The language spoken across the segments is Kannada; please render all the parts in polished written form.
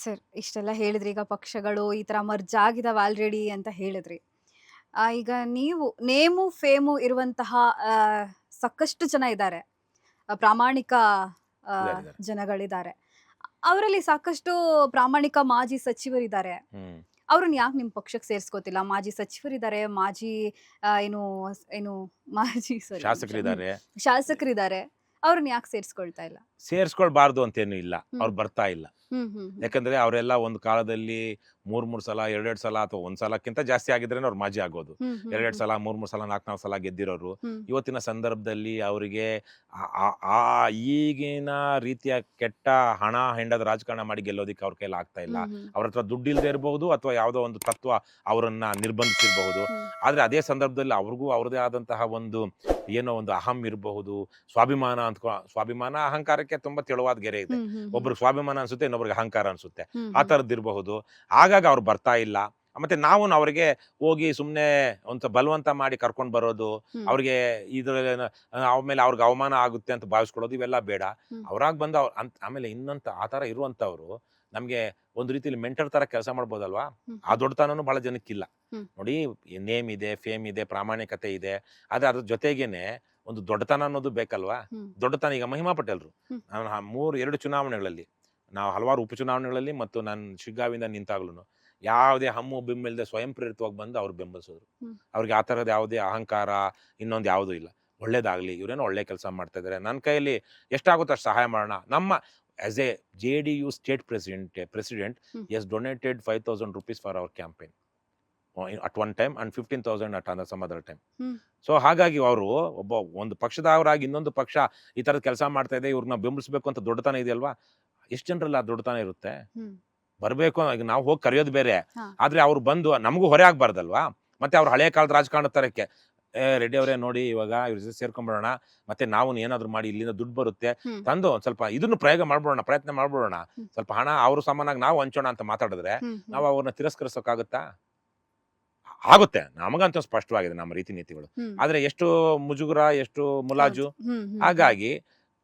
ಸರ್, ಇಷ್ಟೆಲ್ಲ ಹೇಳಿದ್ರಿ. ಈಗ ಪಕ್ಷಗಳು ಈ ತರ ಮರ್ಜ್ ಆಗಿದಾವೆ ಆಲ್ರೆಡಿ ಅಂತ ಹೇಳಿದ್ರಿ. ಈಗ ನೀವು ನೇಮು, ಫೇಮು ಇರುವಂತಹ ಆ, ಸಾಕಷ್ಟು ಜನ ಇದ್ದಾರೆ. ಪ್ರಾಮಾಣಿಕ ಆ, ಇದಾರೆ. ಜನಗಳಿದ್ದಾರೆ. ಅವರಲ್ಲಿ ಸಾಕಷ್ಟು ಪ್ರಾಮಾಣಿಕ ಮಾಜಿ ಸಚಿವರಿದ್ದಾರೆ. ಹ್ಮ್ ಅವ್ರನ್ನ ಯಾಕೆ ನಿಮ್ ಪಕ್ಷಕ್ಕೆ ಸೇರ್ಸ್ಕೋತಿಲ್ಲ? ಮಾಜಿ ಸಚಿವರಿದ್ದಾರೆ, ಮಾಜಿ ಏನು ಏನು ಮಾಜಿ ಸಾರಿ ಶಾಸಕರಿದ್ದಾರೆ. ಶಾಸಕರಿದ್ದಾರೆ. ಅವ್ರನ್ನ ಯಾಕೆ ಸೇರ್ಸ್ಕೊಳ್ತಾ ಇಲ್ಲ? ಸೇರ್ಸ್ಕೊಳ್ಬಾರ್ದು ಅಂತೇನು ಇಲ್ಲ, ಹ್ಮ್ ಅವ್ರು ಬರ್ತಾ ಇಲ್ಲ. ಹ್ಮ್ ಹ್ಮ್ ಯಾಕಂದ್ರೆ ಅವರೆಲ್ಲ ಒಂದು ಕಾಲದಲ್ಲಿ ಮೂರ್ ಸಲ, ಎರಡೆರಡು ಸಲ ಅಥವಾ ಒಂದ್ ಸಲಕ್ಕಿಂತ ಜಾಸ್ತಿ ಆಗಿದ್ರೆ ಅವ್ರು ಮಾಜಿ ಆಗೋದು. ಹ್ಮ್ ಹ್ಮ್ ಎರಡೆರಡು ಸಲ, ಮೂರ್ ಸಲ, ನಾಲ್ಕು ಸಲ ಗೆದ್ದಿರೋರು. ಹ್ಮ್ ಇವತ್ತಿನ ಸಂದರ್ಭದಲ್ಲಿ ಅವರಿಗೆ ಆ ಈಗಿನ ರೀತಿಯ ಕೆಟ್ಟ ಹಣ ಹೆಂಡದ ರಾಜಕಾರಣ ಮಾಡಿ ಗೆಲ್ಲೋದಿಕ್ಕೆ ಅವ್ರ ಕೈಲಿ ಆಗ್ತಾ ಇಲ್ಲ. ಹ್ಮ್ ಅವ್ರ ಹತ್ರ ದುಡ್ಡು ಇಲ್ಲದೆ ಇರಬಹುದು ಅಥವಾ ಯಾವುದೋ ಒಂದು ತತ್ವ ಅವರನ್ನ ನಿರ್ಬಂಧಿಸಿರಬಹುದು. ಆದ್ರೆ ಅದೇ ಸಂದರ್ಭದಲ್ಲಿ ಅವ್ರಿಗೂ ಅವ್ರದೇ ಆದಂತಹ ಒಂದು ಏನೋ ಒಂದು ಅಹಂ ಇರಬಹುದು, ಸ್ವಾಭಿಮಾನ ಸ್ವಾಭಿಮಾನ ಅಹಂಕಾರಕ್ಕೆ ತುಂಬಾ ತೆಳುವಾದ ಗೆರೆ ಇದೆ. ಒಬ್ರಿಗೆ ಸ್ವಾಭಿಮಾನ ಅನ್ಸುತ್ತೆ, ಇನ್ನೊಬ್ರಿಗೆ ಅಹಂಕಾರ ಅನ್ಸುತ್ತೆ. ಆ ತರದ್ದಿರಬಹುದು. ಆಗಾಗ ಅವ್ರು ಬರ್ತಾ ಇಲ್ಲ. ಮತ್ತೆ ನಾವು ಅವ್ರಿಗೆ ಹೋಗಿ ಸುಮ್ನೆ ಒಂದ್ ಬಲವಂತ ಮಾಡಿ ಕರ್ಕೊಂಡ್ ಬರೋದು, ಅವ್ರಿಗೆ ಆಮೇಲೆ ಅವ್ರಿಗೆ ಅವಮಾನ ಆಗುತ್ತೆ ಅಂತ ಭಾವಿಸ್ಕೊಳ್ಳೋದು, ಇವೆಲ್ಲ ಬೇಡ. ಅವ್ರಾಗ್ ಬಂದ ಆಮೇಲೆ ಇನ್ನೊಂತ ಆತರ ಇರುವಂತವ್ರು ನಮ್ಗೆ ಒಂದ್ ರೀತಿಲಿ ಮೆಂಟರ್ ತರ ಕೆಲಸ ಮಾಡ್ಬೋದಲ್ವಾ? ಆ ದೊಡ್ಡತನೂ ಬಹಳ ಜನಕ್ಕಿಲ್ಲ. ನೋಡಿ, ನೇಮ್ ಇದೆ, ಫೇಮ್ ಇದೆ, ಪ್ರಾಮಾಣಿಕತೆ ಇದೆ. ಆದ್ರೆ ಅದ್ರ ಜೊತೆಗೇನೆ ಒಂದು ದೊಡ್ಡತನ ಅನ್ನೋದು ಬೇಕಲ್ವಾ? ದೊಡ್ಡತನ ಈಗ ಮಹಿಮಾ ಪಟೇಲ್ರು ನಾನು 2 ಚುನಾವಣೆಗಳಲ್ಲಿ, ನಾವು ಹಲವಾರು ಉಪಚುನಾವಣೆಗಳಲ್ಲಿ ಮತ್ತು ನಾನು ಶಿಗ್ಗಾವಿಂದ ನಿಂತಾಗ್ಲೂ ಯಾವುದೇ ಹಮ್ಮು ಬಿಮ್ಮಿಲ್ದೆ ಸ್ವಯಂ ಪ್ರೇರಿತವಾಗಿ ಬಂದು ಅವ್ರು ಬೆಂಬಲಿಸಿದ್ರು. ಅವ್ರಿಗೆ ಆ ತರದ ಯಾವುದೇ ಅಹಂಕಾರ ಇನ್ನೊಂದು ಯಾವುದೂ ಇಲ್ಲ. ಒಳ್ಳೇದಾಗ್ಲಿ, ಇವ್ರೇನೋ ಒಳ್ಳೆ ಕೆಲಸ ಮಾಡ್ತಾ ಇದಾರೆ, ನನ್ನ ಕೈಯಲ್ಲಿ ಎಷ್ಟಾಗುತ್ತೋ ಅಷ್ಟು ಸಹಾಯ ಮಾಡೋಣ. ನಮ್ಮ as a JDU state president has donated 5,000 rupees for our campaign at one time and 15,000 at some other time. So ಹಾಗಾಗಿ ಅವರು ಒಂದು ಪಕ್ಷದವರಾಗಿ ಇನ್ನೊಂದು ಪಕ್ಷ ಈ ತರದ ಕೆಲಸ ಮಾಡ್ತಾ ಇದೆ, ಇವ್ರನ್ನ ಬೆಂಬಲಿಸಬೇಕು ಅಂತ ದೊಡ್ಡತನ ಇದೆಯಲ್ವಾ? ಎಷ್ಟು ಜನರಲ್ಲ ಆ ದೊಡ್ಡತನ ಇರುತ್ತೆ? ಬರ್ಬೇಕು, ಈಗ ನಾವು ಹೋಗಿ ಕರೆಯೋದು ಬೇರೆ, ಆದ್ರೆ ಅವ್ರು ಬಂದು ನಮಗೂ ಹೊರೆ ಆಗ್ಬಾರ್ದಲ್ವಾ? ಮತ್ತೆ ಅವ್ರು ಹಳೆ ಕಾಲದ ರಾಜಕಾರಣ ತರಕ್ಕೆ ರೆಡ್ಡಿ ಅವರೇ ನೋಡಿ, ಇವಾಗ ಇವ್ರ ಜೊತೆ ಸೇರ್ಕೊಂಡ್ಬಿಡೋಣ, ಮತ್ತೆ ನಾವು ಏನಾದ್ರು ಮಾಡಿ ಇಲ್ಲಿಂದ ದುಡ್ಡು ಬರುತ್ತೆ ತಂದು ಸ್ವಲ್ಪ ಇದನ್ನು ಪ್ರಯತ್ನ ಮಾಡ್ಬಿಡೋಣ, ಸ್ವಲ್ಪ ಹಣ ಅವ್ರ ಸಮಾನಾಗಿ ನಾವು ಹಂಚೋಣ ಅಂತ ಮಾತಾಡಿದ್ರೆ ನಾವು ಅವ್ರನ್ನ ತಿರಸ್ಕರಿಸೋಕ್ಕಾಗುತ್ತಾ? ಆಗುತ್ತೆ. ನಮಗಂತೂ ಸ್ಪಷ್ಟವಾಗಿದೆ ನಮ್ಮ ರೀತಿ ನೀತಿಗಳು. ಆದ್ರೆ ಎಷ್ಟು ಮುಜುಗರ, ಎಷ್ಟು ಮುಲಾಜು. ಹಾಗಾಗಿ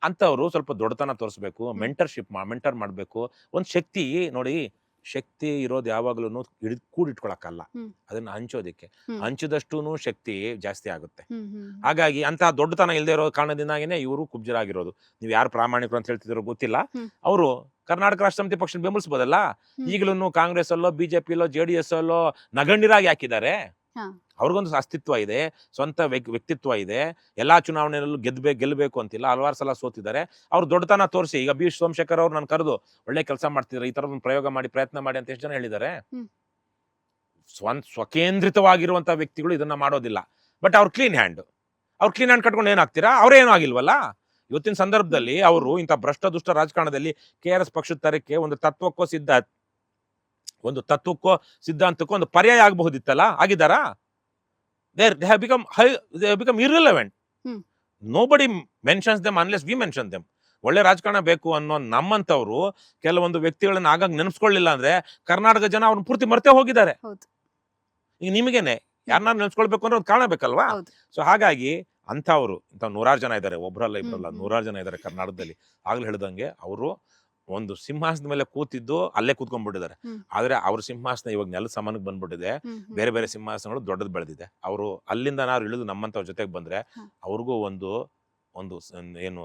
ಅಂತವ್ರು ಸ್ವಲ್ಪ ದೊಡ್ಡತನ ತೋರಿಸ್ಬೇಕು, ಮೆಂಟರ್ ಮಾಡ್ಬೇಕು. ಒಂದ್ ಶಕ್ತಿ ನೋಡಿ, ಶಕ್ತಿ ಇರೋದು ಯಾವಾಗ್ಲೂ ಕೂಡಿಟ್ಕೊಳಕ್ಕಲ್ಲ, ಅದನ್ನ ಹಂಚೋದಿಕ್ಕೆ. ಹಂಚಿದಷ್ಟೂನು ಶಕ್ತಿ ಜಾಸ್ತಿ ಆಗುತ್ತೆ. ಹಾಗಾಗಿ ಅಂತ ದೊಡ್ಡತನ ಇಲ್ಲದೆ ಇರೋ ಕಾರಣದಿಂದಾಗಿನೇ ಇವರು ಕುಬ್ಜರಾಗಿರೋದು. ನೀವ್ ಯಾರು ಪ್ರಾಮಾಣಿಕರು ಅಂತ ಹೇಳ್ತಿದ್ರು ಗೊತ್ತಿಲ್ಲ. ಅವರು ಕರ್ನಾಟಕ ರಾಷ್ಟ್ರ ಸಮಿತಿ ಪಕ್ಷ ಬೆಂಬಲಿಸಬಹುದಲ್ಲ. ಈಗಲೂ ಕಾಂಗ್ರೆಸ್ ಅಲ್ಲೋ, BJP-ಲೋ, JDS ಅಲ್ಲೋ ನಗಣ್ಯರಾಗಿ ಹಾಕಿದ್ದಾರೆ. ಅವ್ರಿಗೊಂದು ಅಸ್ತಿತ್ವ ಇದೆ, ಸ್ವಂತ ವ್ಯಕ್ತಿತ್ವ ಇದೆ. ಎಲ್ಲಾ ಚುನಾವಣೆಯಲ್ಲೂ ಗೆಲ್ಲಬೇಕು ಅಂತಿಲ್ಲ, ಹಲವಾರು ಸಲ ಸೋತಿದ್ದಾರೆ. ಅವ್ರು ದೊಡ್ಡತನ ತೋರಿಸಿ, ಈಗ B. ಸೋಮಶೇಖರ್ ಅವ್ರು ನಾನು ಕರೆದು ಒಳ್ಳೆ ಕೆಲಸ ಮಾಡ್ತಿದ್ದಾರೆ, ಈ ತರದ ಪ್ರಯೋಗ ಮಾಡಿ, ಪ್ರಯತ್ನ ಮಾಡಿ ಅಂತ ಎಷ್ಟು ಜನ ಹೇಳಿದ್ದಾರೆ? ಸ್ವಕೇಂದ್ರಿತವಾಗಿರುವಂತ ವ್ಯಕ್ತಿಗಳು ಇದನ್ನ ಮಾಡೋದಿಲ್ಲ. ಬಟ್ ಅವ್ರು ಕ್ಲೀನ್ ಹ್ಯಾಂಡ್ ಕಟ್ಕೊಂಡು ಏನಾಗ್ತೀರಾ? ಅವ್ರೇನು ಆಗಿಲ್ವಲ್ಲ. ಇವತ್ತಿನ ಸಂದರ್ಭದಲ್ಲಿ ಅವರು ಇಂಥ ಭ್ರಷ್ಟ ದುಷ್ಟ ರಾಜಕಾರಣದಲ್ಲಿ KRS ಪಕ್ಷದ ತರಕ್ಕೆ ಒಂದು ತತ್ವಕ್ಕೋ ಸಿದ್ಧಾಂತಕ್ಕೋ ಒಂದು ಪರ್ಯಾಯ ಆಗಬಹುದಿತ್ತಲ್ಲ, ಆಗಿದ್ದಾರಾ? they have become irrelevant. Nobody mentions them unless we mention them. ಒಳ್ಳೆ ರಾಜಕಾರಣ ಬೇಕು ಅನ್ನೋ ನಮ್ಮಂತವ್ರು ಕೆಲವೊಂದು ವ್ಯಕ್ತಿಗಳನ್ನ ಆಗಾಗ ನೆನಪಿಸ್ಕೊಳ್ಳಿಲ್ಲ ಅಂದ್ರೆ ಕರ್ನಾಟಕ ಜನ ಅವ್ರನ್ನ ಪೂರ್ತಿ ಮರ್ತೇ ಹೋಗಿದ್ದಾರೆ. ಈಗ ನಿಮಗೇನೆ ಯಾರನ್ನ ನೆನಪಿಸ್ಕೊಳ್ಬೇಕು ಅಂದ್ರೆ ಒಂದು ಕಾರಣ ಬೇಕಲ್ವಾ? ಸೊ ಹಾಗಾಗಿ ಇಂಥ ನೂರಾರು ಜನ ಇದ್ದಾರೆ, ಒಬ್ರಲ್ಲ ಇಬ್ರಲ್ಲ, ನೂರಾರು ಜನ ಇದ್ದಾರೆ ಕರ್ನಾಟಕದಲ್ಲಿ. ಆಗ್ಲೂ ಹೇಳ್ದಂಗೆ ಅವರು ಒಂದು ಸಿಂಹಾಸನದ ಮೇಲೆ ಕೂತಿದ್ದು ಅಲ್ಲೇ ಕೂತ್ಕೊಂಡ್ಬಿಟ್ಟಿದ್ದಾರೆ. ಆದ್ರೆ ಅವ್ರ ಸಿಂಹಾಸನ ಇವಾಗ ನೆಲದ ಸಮಾನಕ್ಕೆ ಬಂದ್ಬಿಟ್ಟಿದೆ. ಬೇರೆ ಬೇರೆ ಸಿಂಹಾಸನಗಳು ದೊಡ್ಡದು ಬೆಳೆದಿದೆ. ಅವರು ಅಲ್ಲಿಂದ ನಾವು ಇಳಿದು ನಮ್ಮಂತವ್ರ ಜೊತೆಗೆ ಬಂದ್ರೆ ಅವ್ರಿಗೂ ಒಂದು ಏನು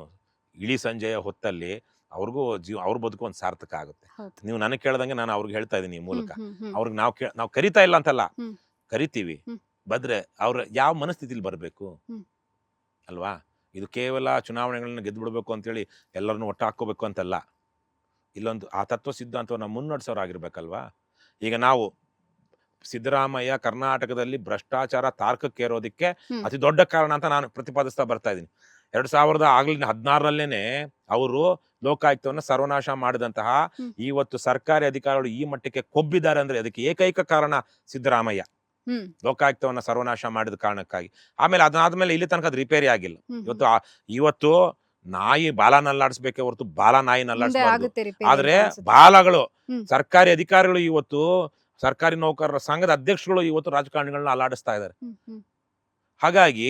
ಇಳಿ ಸಂಜೆಯ ಹೊತ್ತಲ್ಲಿ ಅವ್ರಿಗೂ ಅವ್ರ ಬದುಕು ಒಂದು ಸಾರ್ಥಕ ಆಗುತ್ತೆ. ನೀವು ನನಗೆ ಕೇಳ್ದಂಗೆ ನಾನು ಅವ್ರಿಗೆ ಹೇಳ್ತಾ ಇದ್ದೀನಿ ಈ ಮೂಲಕ. ಅವ್ರಿಗೆ ನಾವು ಕರಿತಾ ಇಲ್ಲ ಅಂತಲ್ಲ, ಕರಿತೀವಿ. ಬಂದ್ರೆ ಅವ್ರ ಯಾವ ಮನಸ್ಥಿತಿಲಿ ಬರ್ಬೇಕು ಅಲ್ವಾ? ಇದು ಕೇವಲ ಚುನಾವಣೆಗಳನ್ನ ಗೆದ್ದು ಬಿಡ್ಬೇಕು ಅಂತೇಳಿ ಎಲ್ಲರನ್ನು ಒಟ್ಟು ಹಾಕೋಬೇಕು ಅಂತಲ್ಲ. ಇಲ್ಲೊಂದು ಆ ತತ್ವ ಸಿದ್ಧಾಂತವನ್ನ ಮುನ್ನಡೆಸೋರಾಗಿರ್ಬೇಕಲ್ವಾ? ಈಗ ನಾವು ಸಿದ್ದರಾಮಯ್ಯ ಕರ್ನಾಟಕದಲ್ಲಿ ಭ್ರಷ್ಟಾಚಾರ ತಾರಕಕ್ಕೇರೋದಿಕ್ಕೆ ಅತಿ ದೊಡ್ಡ ಕಾರಣ ಅಂತ ನಾನು ಪ್ರತಿಪಾದಿಸ್ತಾ ಬರ್ತಾ ಇದ್ದೀನಿ. 2016 ಅವರು ಲೋಕಾಯುಕ್ತವನ್ನ ಸರ್ವನಾಶ ಮಾಡಿದಂತಹ ಇವತ್ತು ಸರ್ಕಾರಿ ಅಧಿಕಾರಿಗಳು ಈ ಮಟ್ಟಕ್ಕೆ ಕೊಬ್ಬಿದ್ದಾರೆ ಅಂದ್ರೆ ಅದಕ್ಕೆ ಏಕೈಕ ಕಾರಣ ಸಿದ್ದರಾಮಯ್ಯ. ಲೋಕಾಯುಕ್ತವನ್ನ ಸರ್ವನಾಶ ಮಾಡಿದ ಕಾರಣಕ್ಕಾಗಿ. ಆಮೇಲೆ ಅದಾದ್ಮೇಲೆ ಇಲ್ಲಿ ತನಕ ಅದು ರಿಪೇರಿ ಆಗಿಲ್ಲ. ಇವತ್ತು ನಾಯಿ ಬಾಲ ನಲ್ಲಾಡಿಸ್ಬೇಕೆ ಹೊರತು ಬಾಲ ನಾಯಿ ನಲ್ಲಾಡಿಸ್ಬಾರ್ದು. ಆದ್ರೆ ಬಾಲಗಳು, ಸರ್ಕಾರಿ ಅಧಿಕಾರಿಗಳು, ಇವತ್ತು ಸರ್ಕಾರಿ ನೌಕರರ ಸಂಘದ ಅಧ್ಯಕ್ಷರುಗಳು ಇವತ್ತು ರಾಜಕಾರಣಿಗಳನ್ನ ಅಲ್ಲಾಡಿಸ್ತಾ ಇದ್ದಾರೆ. ಹಾಗಾಗಿ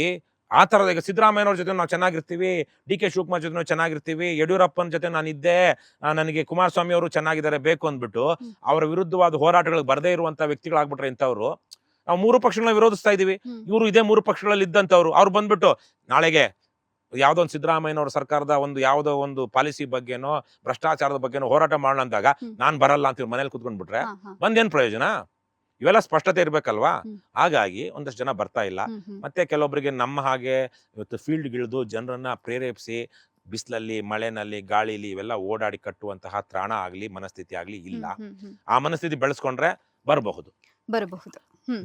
ಆ ತರದ ಈಗ ಸಿದ್ದರಾಮಯ್ಯನವ್ರ ಜೊತೆ ನಾವು ಚೆನ್ನಾಗಿರ್ತೀವಿ, ಡಿ ಕೆ ಶಿವಕುಮಾರ್ ಜೊತೆ ನಾವು ಚೆನ್ನಾಗಿರ್ತೀವಿ, ಯಡಿಯೂರಪ್ಪನ ಜೊತೆ ನಾನಿದ್ದೆ, ನನಗೆ ಕುಮಾರಸ್ವಾಮಿ ಅವರು ಚೆನ್ನಾಗಿದ್ದಾರೆ ಬೇಕು ಅಂದ್ಬಿಟ್ಟು ಅವರ ವಿರುದ್ಧವಾದ ಹೋರಾಟಗಳಿಗೆ ಬರದೇ ಇರುವಂತ ವ್ಯಕ್ತಿಗಳಾಗ್ಬಿಟ್ರೆ ಇಂಥವ್ರು. ನಾವು 3 ಪಕ್ಷಗಳನ್ನ ವಿರೋಧಿಸ್ತಾ ಇದೀವಿ, ಇವರು ಇದೇ 3 ಪಕ್ಷಗಳಲ್ಲಿ ಇದ್ದಂಥವ್ರು. ಅವ್ರು ಬಂದ್ಬಿಟ್ಟು ನಾಳೆಗೆ ಯಾವ್ದೋ ಒಂದು ಸಿದ್ದರಾಮಯ್ಯನವ್ರ ಸರ್ಕಾರದ ಒಂದು ಯಾವ್ದೋ ಒಂದು ಪಾಲಿಸಿ ಬಗ್ಗೆನೋ ಭ್ರಷ್ಟಾಚಾರದ ಬಗ್ಗೆನೋ ಹೋರಾಟ ಮಾಡೋಣ ಅಂದಾಗ ನಾನ್ ಬರಲ್ಲ ಅಂತ ಮನೇಲಿ ಕುತ್ಕೊಂಡ್ಬಿಟ್ರೆ ಬಂದೇನ್ ಪ್ರಯೋಜನ? ಇವೆಲ್ಲ ಸ್ಪಷ್ಟತೆ ಇರ್ಬೇಕಲ್ವಾ? ಹಾಗಾಗಿ ಒಂದಷ್ಟು ಜನ ಬರ್ತಾ ಇಲ್ಲ. ಮತ್ತೆ ಕೆಲವೊಬ್ಬರಿಗೆ ನಮ್ಮ ಹಾಗೆ ಇವತ್ತು ಫೀಲ್ಡ್ ಗಿಳಿದು ಜನರನ್ನ ಪ್ರೇರೇಪಿಸಿ ಬಿಸಿಲಲ್ಲಿ, ಮಳೆನಲ್ಲಿ, ಗಾಳಿಲಿ ಇವೆಲ್ಲ ಓಡಾಡಿ ಕಟ್ಟುವಂತಹ ತ್ರಾಣ ಆಗ್ಲಿ ಮನಸ್ಥಿತಿ ಆಗ್ಲಿ ಇಲ್ಲ. ಆ ಮನಸ್ಥಿತಿ ಬೆಳೆಸ್ಕೊಂಡ್ರೆ ಬರಬಹುದು.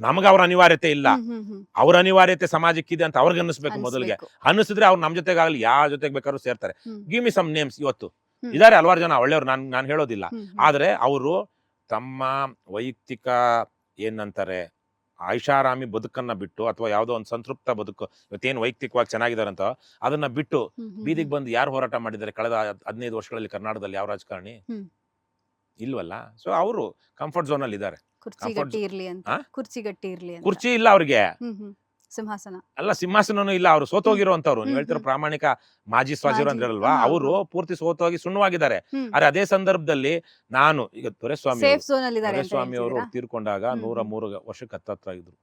ನಮಗ ಅವ್ರ ಅನಿವಾರ್ಯತೆ ಇಲ್ಲ, ಅವ್ರ ಅನಿವಾರ್ಯತೆ ಸಮಾಜಕ್ಕಿದೆ ಅಂತ ಅವ್ರಿಗೆ ಅನ್ನಿಸ್ಬೇಕು ಮೊದಲಿಗೆ. ಅನ್ನಿಸಿದ್ರೆ ಅವ್ರು ನಮ್ ಜೊತೆಗಾಗ್ಲಿ ಯಾರ ಜೊತೆಗೆ ಬೇಕಾದ್ರೂ ಸೇರ್ತಾರೆ. Give me some names. ಇವತ್ತು ಇದಾರೆ ಹಲವಾರು ಜನ ಒಳ್ಳೆಯವ್ರು, ನಾನು ಹೇಳೋದಿಲ್ಲ. ಆದ್ರೆ ಅವರು ತಮ್ಮ ವೈಯಕ್ತಿಕ ಏನಂತಾರೆ ಐಷಾರಾಮಿ ಬದುಕನ್ನ ಬಿಟ್ಟು ಅಥವಾ ಯಾವ್ದೋ ಒಂದು ಸಂತೃಪ್ತ ಬದುಕು ಇವತ್ತೇನು ವೈಯಕ್ತಿಕವಾಗಿ ಚೆನ್ನಾಗಿದಾರಂತ ಅದನ್ನ ಬಿಟ್ಟು ಬೀದಿಗೆ ಬಂದು ಯಾರು ಹೋರಾಟ ಮಾಡಿದ್ದಾರೆ ಕಳೆದ 15 ವರ್ಷಗಳಲ್ಲಿ ಕರ್ನಾಟಕದಲ್ಲಿ? ಯಾವ ರಾಜಕಾರಣಿ ಇಲ್ವಲ್ಲ. ಸೊ ಅವರು ಕಂಫರ್ಟ್ ಝೋನ್ ಅಲ್ಲಿ ಇದ್ದಾರೆ. ಕುರ್ಚಿ ಇಲ್ಲ ಅವ್ರಿಗೆ, ಸಿಂಹಾಸನ ಅಲ್ಲ ಸಿಂಹಾಸನೂ ಇಲ್ಲ. ಅವ್ರು ಸೋತೋಗಿರುವಂತವ್ರು. ನೀವು ಹೇಳ್ತಿರೋ ಪ್ರಾಮಾಣಿಕ ಮಾಜಿ ಸ್ವಾಜೀರು ಅಂತ ಹೇಳಲ್ವಾ, ಅವರು ಪೂರ್ತಿ ಸೋತೋಗಿ ಸುಣ್ಣವಾಗಿದ್ದಾರೆ. ಆದ್ರೆ ಅದೇ ಸಂದರ್ಭದಲ್ಲಿ ನಾನು ಈಗ ದೊರೆಸ್ವಾಮಿ ಅವರು ತೀರ್ಕೊಂಡಾಗ 103 ವರ್ಷಕ್ಕೆ ಹತ್ತತ್ರ ಇದ್ರು.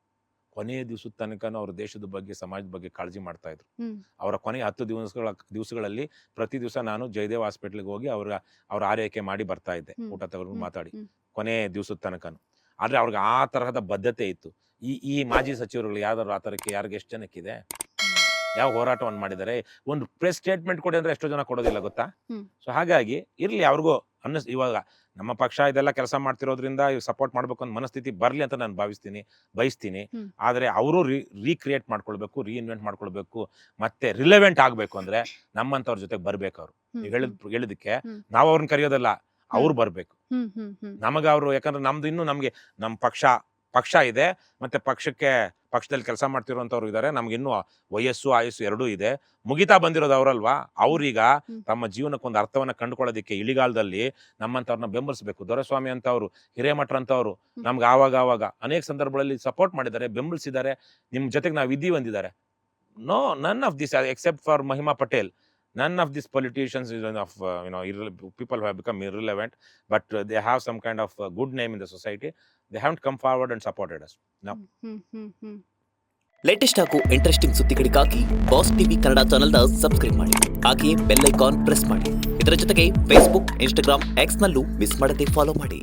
ಕೊನೆಯ ದಿವಸದ ತನಕ ಅವ್ರ ದೇಶದ ಬಗ್ಗೆ ಸಮಾಜದ ಬಗ್ಗೆ ಕಾಳಜಿ ಮಾಡ್ತಾ ಇದ್ರು. ಅವರ ಕೊನೆಯ 10 ದಿವಸಗಳಲ್ಲಿ ಪ್ರತಿ ದಿವಸ ನಾನು ಜಯದೇವ್ ಹಾಸ್ಪಿಟ್ಲಿಗೆ ಹೋಗಿ ಅವ್ರ ಆರೈಕೆ ಮಾಡಿ ಬರ್ತಾ ಇದ್ದೆ, ಊಟ ತಗೊಂಡು ಮಾತಾಡಿ ಕೊನೆ ದಿವಸದ ತನಕನು. ಆದ್ರೆ ಅವ್ರಿಗೆ ಆ ತರಹದ ಬದ್ಧತೆ ಇತ್ತು. ಈ ಮಾಜಿ ಸಚಿವರುಗಳು ಯಾವ್ದಾದ್ರು ಆ ತರಕ್ಕೆ ಯಾರಿಗೆ ಎಷ್ಟು ಜನಕ್ಕಿದೆ? ಯಾವ ಹೋರಾಟವನ್ನು ಮಾಡಿದ್ದಾರೆ? ಒಂದು ಪ್ರೆಸ್ ಸ್ಟೇಟ್ಮೆಂಟ್ ಕೊಡಿ ಅಂದ್ರೆ ಎಷ್ಟೋ ಜನ ಕೊಡೋದಿಲ್ಲ ಗೊತ್ತಾ? ಸೊ ಹಾಗಾಗಿ ಇರ್ಲಿ, ಅವ್ರಿಗೂ ಇವಾಗ ನಮ್ಮ ಪಕ್ಷ ಇದೆಲ್ಲ ಕೆಲಸ ಮಾಡ್ತಿರೋದ್ರಿಂದ ಸಪೋರ್ಟ್ ಮಾಡ್ಬೇಕು ಅಂತ ಮನಸ್ಥಿತಿ ಬರ್ಲಿ ಅಂತ ನಾನು ಬಯಸ್ತೀನಿ. ಆದ್ರೆ ಅವರು ರೀಕ್ರಿಯೇಟ್ ಮಾಡ್ಕೊಳ್ಬೇಕು, ರೀಇನ್ವೆಂಟ್ ಮಾಡ್ಕೊಳ್ಬೇಕು, ಮತ್ತೆ ರಿಲೆವೆಂಟ್ ಆಗ್ಬೇಕು ಅಂದ್ರೆ ನಮ್ಮಂತವ್ರ ಜೊತೆಗೆ ಬರ್ಬೇಕು. ಅವ್ರು ನೀವು ಹೇಳಿದಕ್ಕೆ ನಾವು ಅವ್ರನ್ನ ಕರೆಯೋದಲ್ಲ, ಅವ್ರು ಬರ್ಬೇಕು ನಮಗ. ಅವರು ಯಾಕಂದ್ರೆ ನಮ್ದು ಇನ್ನು ನಮ್ ಪಕ್ಷ ಇದೆ, ಮತ್ತೆ ಪಕ್ಷದಲ್ಲಿ ಕೆಲಸ ಮಾಡ್ತಿರುವಂತವ್ರು ಇದಾರೆ. ನಮ್ಗೆ ಇನ್ನು ವಯಸ್ಸು ಆಯಸ್ಸು ಎರಡೂ ಇದೆ. ಮುಗಿತಾ ಬಂದಿರೋದು ಅವ್ರಲ್ವಾ. ಅವ್ರೀಗ ತಮ್ಮ ಜೀವನಕ್ಕೊಂದು ಅರ್ಥವನ್ನ ಕಂಡುಕೊಳ್ಳೋದಕ್ಕೆ ಇಳಿಗಾಲದಲ್ಲಿ ನಮ್ಮಂತವ್ರನ್ನ ಬೆಂಬಲಿಸಬೇಕು. ದೊರೆಸ್ವಾಮಿ ಅಂತವ್ರು, ಹಿರೇಮಠರ್ ಅಂತವ್ರು ನಮ್ಗೆ ಆವಾಗ ಅನೇಕ ಸಂದರ್ಭಗಳಲ್ಲಿ ಸಪೋರ್ಟ್ ಮಾಡಿದ್ದಾರೆ, ಬೆಂಬಲಿಸಿದ್ದಾರೆ. ನಿಮ್ ಜೊತೆಗೆ ನಾವು ಇದ್ದೀವಿ ಅಂದಿದ್ದಾರೆ. None of this except for Mahima Patel, none of these politicians is of people who have become irrelevant, but they have some kind of good name in the society. They haven't come forward and supported us. No. Latest ಹಾಗೂ ಇಂಟ್ರೆಸ್ಟಿಂಗ್ ಸುದ್ದಿಗಳಿಗಾಗಿ ಬಾಸ್ ಟಿವಿ ಕನ್ನಡ ಚಾನೆಲ್ನ ಸಬ್ಸ್ಕ್ರೈಬ್ ಮಾಡಿ. ಹಾಗೆಯೇ ಬೆಲ್ ಐಕಾನ್ ಪ್ರೆಸ್ ಮಾಡಿ. ಇದರ ಜೊತೆಗೆ ಫೇಸ್ಬುಕ್, ಇನ್ಸ್ಟಾಗ್ರಾಮ್, ಎಕ್ಸ್ ನಲ್ಲೂ ಮಿಸ್ ಮಾಡದೆ ಫಾಲೋ ಮಾಡಿ.